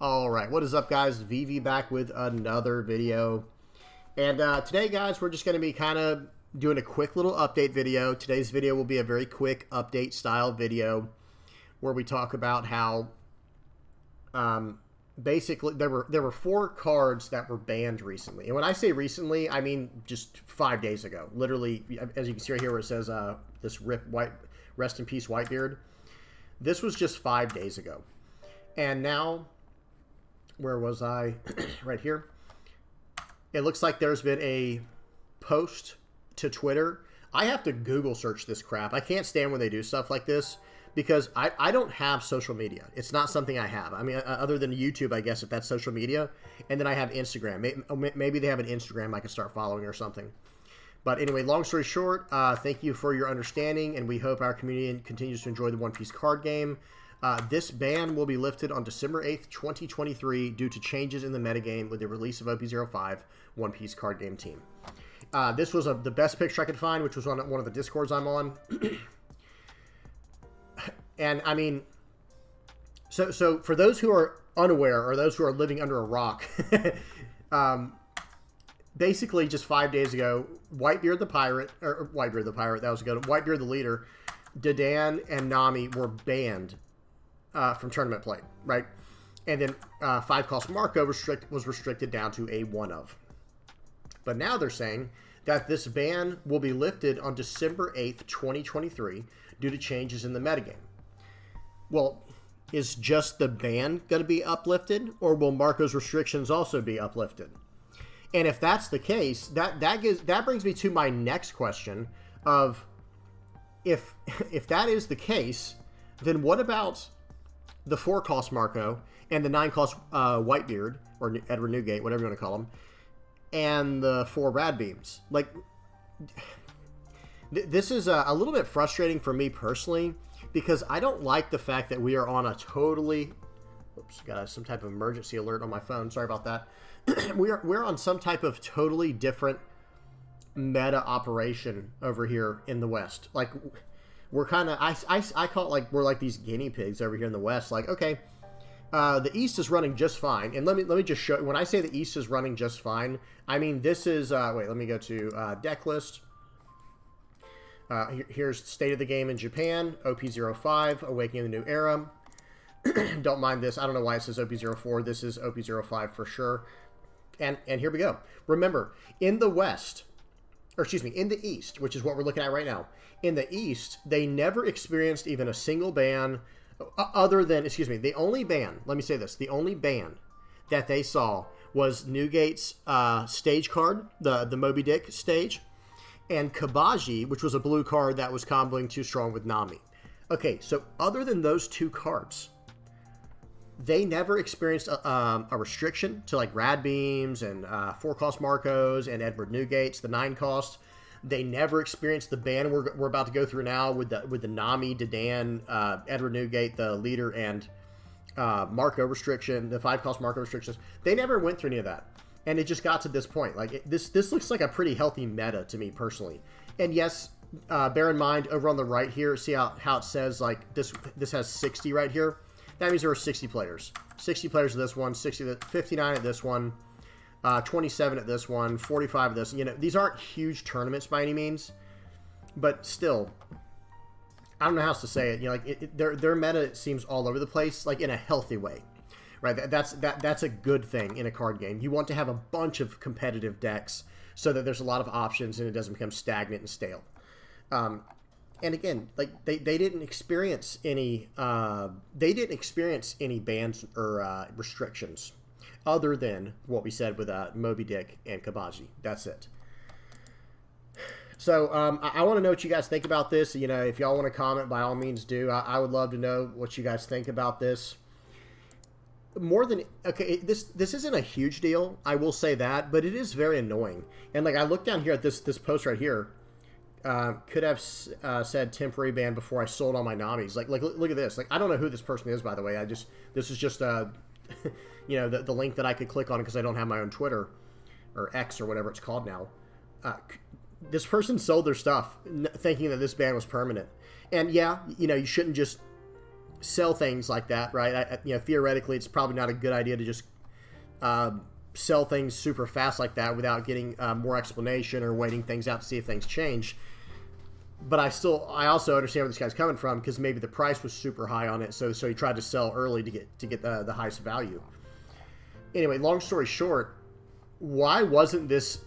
Alright, what is up guys? VV back with another video. And today guys, we're just going to be kind of doing a quick little update video. Today's video will be a very quick update style video where we talk about how basically there were 4 cards that were banned recently. And when I say recently, I mean just 5 days ago. Literally, as you can see right here where it says this rest in peace Whitebeard. This was just 5 days ago. And now, where was I? Right here. It looks like there's been a post to Twitter. I have to Google search this crap. I can't stand when they do stuff like this because I don't have social media. It's not something I have. I mean, other than YouTube, I guess, if that's social media. And then I have Instagram. Maybe they have an Instagram I can start following or something. But anyway, long story short, thank you for your understanding, and we hope our community continues to enjoy the One Piece card game. This ban will be lifted on December 8th, 2023 due to changes in the metagame with the release of OP05 One Piece card game team. This was the best picture I could find, which was on one of the Discords I'm on. And, I mean, so for those who are unaware or those who are living under a rock, basically just 5 days ago, Whitebeard the Pirate, that was good, Whitebeard the Leader, Dadan, and Nami were banned from tournament play, right? And then 5-cost Marco was restricted down to a 1 of. But now they're saying that this ban will be lifted on December 8th, 2023 due to changes in the metagame. Well, is just the ban going to be uplifted, or will Marco's restrictions also be uplifted? And if that's the case, that brings me to my next question of if that is the case, then what about the 4-cost Marco and the 9-cost Whitebeard, or Edward Newgate, whatever you want to call him, and the 4 Rad Beams? Like, this is a little bit frustrating for me personally, because I don't like the fact that we are on a totally... Oops, got some type of emergency alert on my phone. Sorry about that. We're on some type of totally different meta operation over here in the West. Like, we're kind of... I call it like we're like these guinea pigs over here in the West. Like, okay, the East is running just fine. And let me just show... When I say the East is running just fine, I mean this is... wait, let me go to deck list. Here's State of the Game in Japan, OP05, Awakening the New Era. Don't mind this. I don't know why it says OP04. This is OP05 for sure. And here we go. Remember, in the West, or excuse me, in the East, which is what we're looking at right now, in the East, they never experienced even a single ban other than, excuse me, the only ban, let me say this, the only ban that they saw was Newgate's stage card, the Moby Dick stage, and Kabaji, which was a blue card that was comboing too strong with Nami. Okay, so other than those 2 cards, they never experienced a restriction to like Rad Beams and 4-cost Marcos and Edward Newgates, the 9-cost. They never experienced the ban we're about to go through now with the Nami, Dadan, Edward Newgate, the leader, and Marco restriction, the 5-cost Marco restrictions. They never went through any of that. And it just got to this point. Like, this looks like a pretty healthy meta to me personally. And yes, bear in mind, over on the right here, see how it says, like, this has 60 right here? That means there were 60 players. 60 players at this one, 59 at this one, 27 at this one, 45 at this. You know, these aren't huge tournaments by any means. But still, I don't know how else to say it. You know, like, their meta seems all over the place, like, in a healthy way. Right, that's a good thing in a card game. You want to have a bunch of competitive decks so that there's a lot of options and it doesn't become stagnant and stale. And again, like they didn't experience any bans or restrictions other than what we said with Moby Dick and Kabaji. That's it. So I want to know what you guys think about this. You know, if y'all want to comment, by all means do. I would love to know what you guys think about this. More than okay, this isn't a huge deal, I will say that, but it is very annoying. And like I look down here at this post right here, could have said temporary ban before I sold all my Namis. Like look at this. Like, I don't know who this person is, by the way. This is just you know, the link that I could click on because I don't have my own Twitter or X or whatever it's called now. This person sold their stuff thinking that this ban was permanent. And yeah, you know, you shouldn't just sell things like that, right? You know, theoretically, it's probably not a good idea to just sell things super fast like that without getting more explanation or waiting things out to see if things change. But I also understand where this guy's coming from, because maybe the price was super high on it, so he tried to sell early to get the highest value. Anyway, long story short, why wasn't this?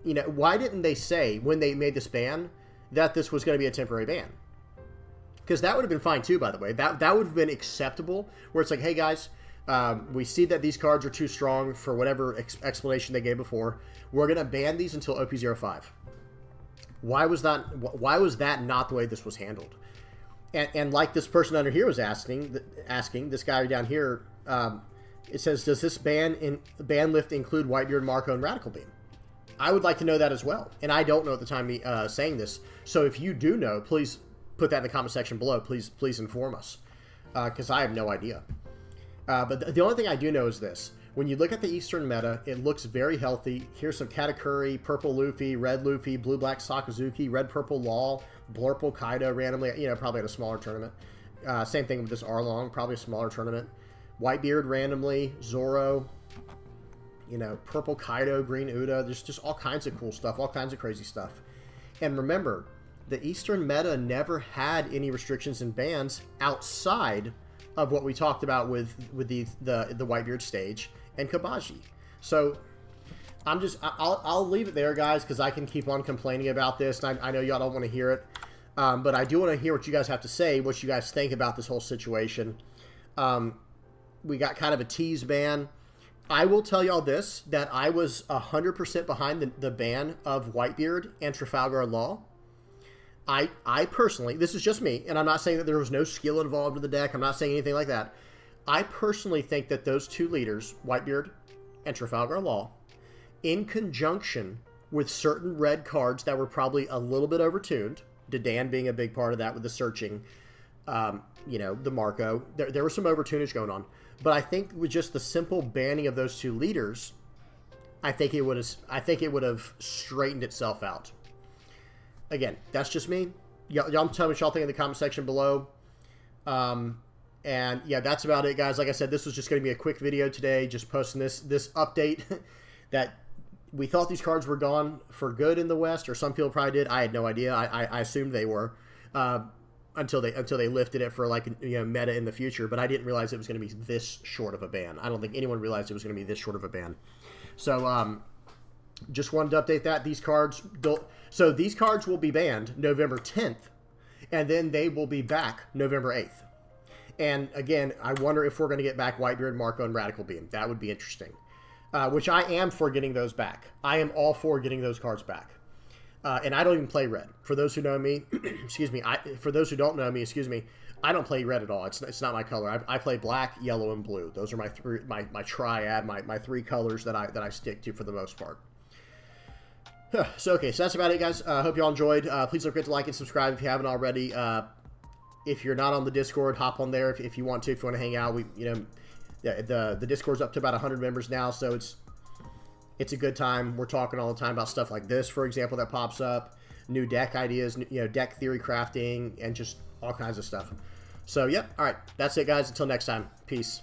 You know, why didn't they say when they made this ban that this was going to be a temporary ban? Because that would have been fine too, by the way. That would have been acceptable, where it's like, hey guys, we see that these cards are too strong for whatever explanation they gave before. We're going to ban these until OP05. Why was that not the way this was handled? And like this person under here was asking this guy down here, it says, does this ban lift include Whitebeard, Marco, and Radical Beam? I would like to know that as well. And I don't know at the time saying this. So if you do know, please put that in the comment section below. Please inform us, because I have no idea. But the only thing I do know is this. When you look at the Eastern meta, it looks very healthy. Here's some Katakuri, Purple Luffy, Red Luffy, Blue-Black Sakazuki, Red-Purple Law, Blurple Kaido randomly, you know, probably at a smaller tournament. Same thing with this Arlong, probably a smaller tournament. Whitebeard randomly, Zoro, you know, Purple Kaido, Green Uda. There's just all kinds of cool stuff, all kinds of crazy stuff. And remember, the Eastern meta never had any restrictions and bans outside of what we talked about with the Whitebeard stage and Kabaji. So I'll leave it there, guys, because I can keep on complaining about this, and I know y'all don't want to hear it, but I do want to hear what you guys have to say, what you guys think about this whole situation. We got kind of a tease ban. I will tell y'all this, that I was 100% behind the ban of Whitebeard and Trafalgar Law. I personally, this is just me, and I'm not saying that there was no skill involved in the deck. I'm not saying anything like that. I personally think that those two leaders, Whitebeard and Trafalgar Law, in conjunction with certain red cards that were probably a little bit overtuned, Dadan being a big part of that with the searching, you know, the Marco, there was some overtunage going on. But I think with just the simple banning of those two leaders, I think it would have straightened itself out. Again, that's just me. Y'all tell me what y'all think in the comment section below. And yeah, that's about it, guys. Like I said, this was just going to be a quick video today, just posting this update that we thought these cards were gone for good in the West, or some people probably did. I had no idea. I assumed they were until they lifted it for, like, you know, meta in the future. But I didn't realize it was going to be this short of a ban. I don't think anyone realized it was going to be this short of a ban. So just wanted to update that. These cards will be banned November 10th, and then they will be back November 8th. And again, I wonder if we're going to get back Whitebeard, Marco, and Radical Beam. That would be interesting. Which I am for getting those back. I am all for getting those cards back. And I don't even play red. For those who know me, excuse me. For those who don't know me, excuse me, I don't play red at all. It's not my color. I play black, yellow, and blue. Those are my triad, my three colors that I stick to for the most part. So that's about it, guys. Hope y'all enjoyed. Please don't forget to like and subscribe if you haven't already. If you're not on the Discord, hop on there if you want to. If you want to hang out, the Discord's up to about 100 members now, so it's a good time. We're talking all the time about stuff like this, for example, that pops up, new deck ideas, deck theory crafting, and just all kinds of stuff. So, yep. All right. That's it, guys. Until next time. Peace.